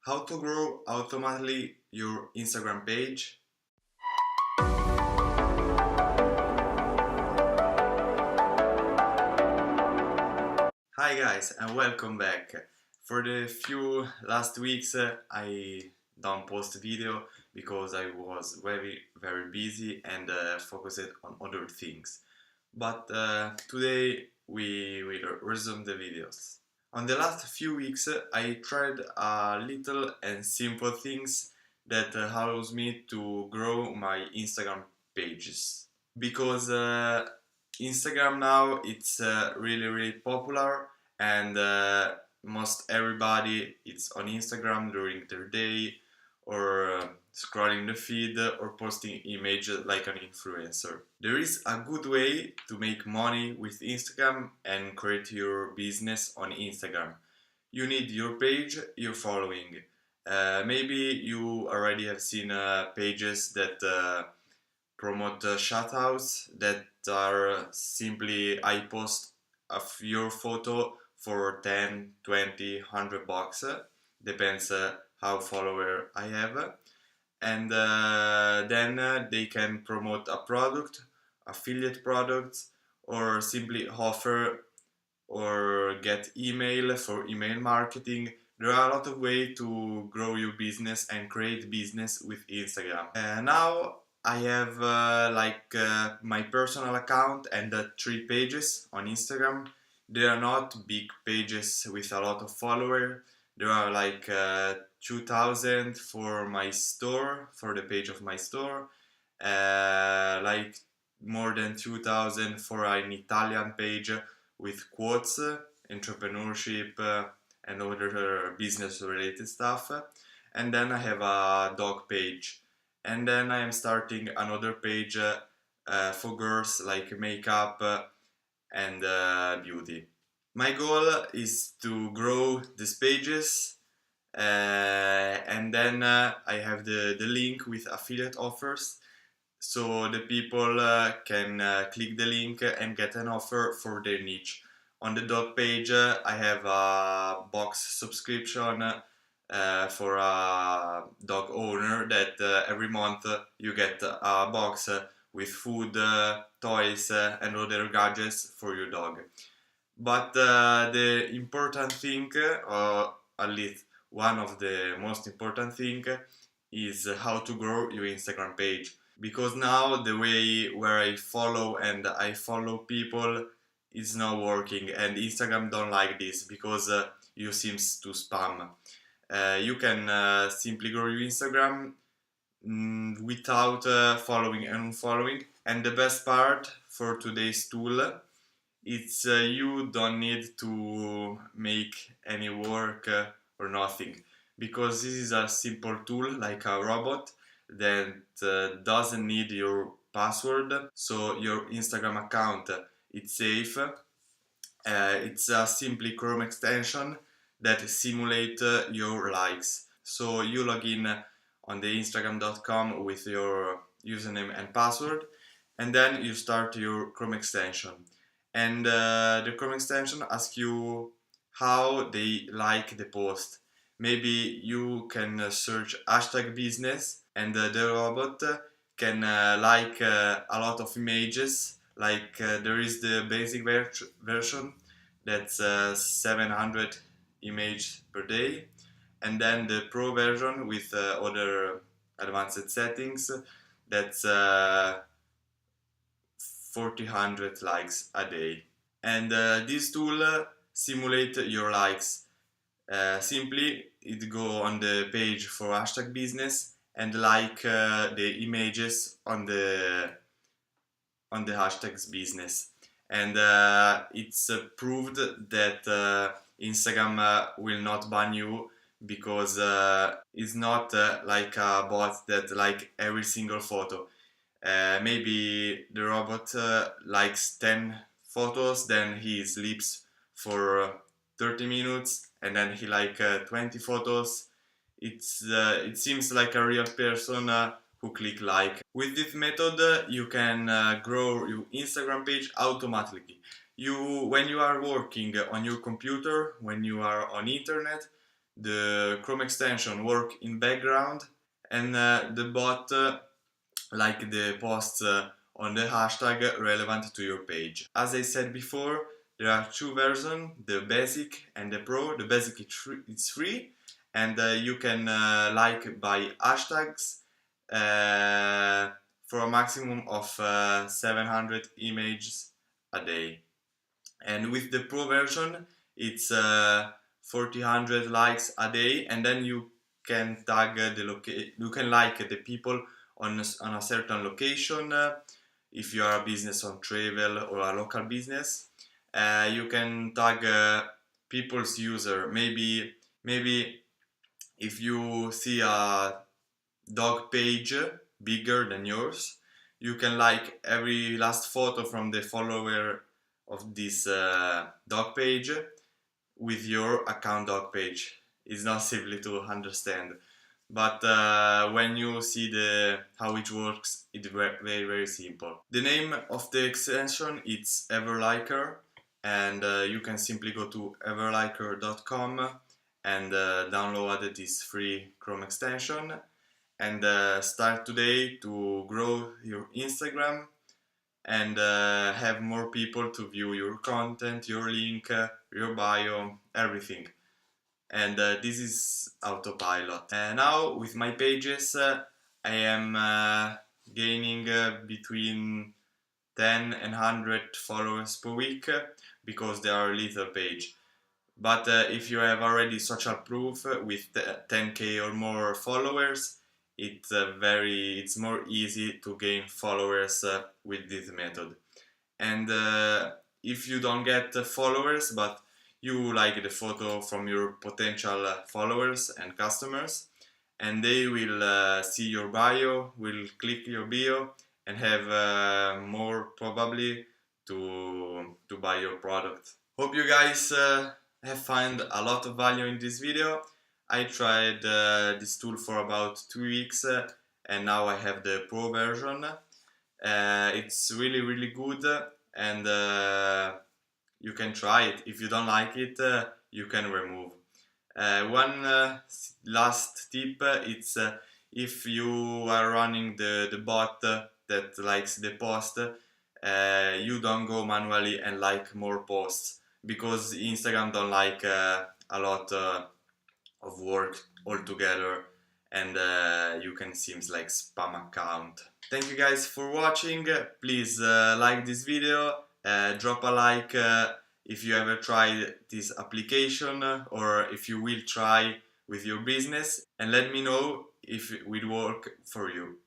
How to grow automatically your Instagram page. Hi guys and welcome back. For the few last weeks I don't post video because I was very busy and focused on other things. But today we will resume the videos. On the last few weeks I tried little and simple things that allows me to grow my Instagram pages. Because Instagram now it's really popular and most everybody is on Instagram during their day or scrolling the feed or posting images like an influencer. There is a good way to make money with Instagram and create your business on Instagram. You need your page, your following. Maybe you already have seen pages that promote shoutouts that are simply I post of your photo for 10, 20, 100 bucks, depends how follower I have, and then they can promote a product, affiliate products, or simply offer or get email for email marketing. There are a lot of ways to grow your business and create business with Instagram. Now I have my personal account and 3 pages on Instagram. They are not big pages with a lot of followers. There are like 2000 for my store, for the page of my store, like more than 2000 for an Italian page with quotes, entrepreneurship, and other business related stuff. And then I have a dog page. And then I am starting another page for girls like makeup and beauty. My goal is to grow these pages and then I have the link with affiliate offers so the people can click the link and get an offer for their niche. On the dog page I have a box subscription for a dog owner that every month you get a box with food, toys and other gadgets for your dog. But the important thing, or at least one of the most important thing, is how to grow your Instagram page. Because now the way where I follow and I follow people is not working and Instagram don't like this because you seems to spam. You can simply grow your Instagram without following and unfollowing. And the best part for today's tool, it's you don't need to make any work or nothing, because this is a simple tool like a robot that doesn't need your password, so your Instagram account it's safe. It's a simply Chrome extension that simulate your likes. So you log in on the instagram.com with your username and password, and then you start your Chrome extension. And the Chrome extension asks you how they like the post. Maybe you can search hashtag business and the robot can like a lot of images. Like there is the basic version that's 700 images per day, and then the pro version with other advanced settings that's 400 likes a day. And this tool simulate your likes. Simply it go on the page for hashtag business and like the images on the hashtags business, and it's proved that Instagram will not ban you, because it's not like a bot that like every single photo. Maybe the robot likes 10 photos, then he sleeps for 30 minutes, and then he like 20 photos. It seems like a real person who click like. With this method you can grow your Instagram page automatically. When you are working on your computer, when you are on internet, the Chrome extension work in background, and the bot like the posts on the hashtag relevant to your page. As I said before, there are two versions, the basic and the pro. The basic is free, and you can like by hashtags for a maximum of 700 images a day. And with the pro version, it's 400 likes a day, and then you can tag you can like the people on a certain location. If you are a business on travel or a local business, you can tag people's user. Maybe if you see a dog page bigger than yours, you can like every last photo from the follower of this dog page with your account dog page. It's not simply to understand, but when you see how it works, it's very simple. The name of the extension is Everliker, and you can simply go to everliker.com and download this free Chrome extension, and start today to grow your Instagram and have more people to view your content, your link, your bio, everything. And this is Autopilot. And now with my pages, I am gaining between 10 and 100 followers per week because they are little page. But if you have already social proof with 10k or more followers, it's more easy to gain followers with this method. And if you don't get followers, but you like the photo from your potential followers and customers, and they will see your bio, will click your bio, and have more probably to buy your product. Hope you guys have found a lot of value in this video. I tried this tool for about 2 weeks and now I have the pro version. It's really good, and you can try it. If you don't like it, you can remove. One last tip, it's if you are running the bot that likes the post, you don't go manually and like more posts, because Instagram don't like a lot of work altogether, and you can seems like spam account. Thank you guys for watching. Please like this video, drop a like if you ever tried this application or if you will try with your business, and let me know if it will work for you.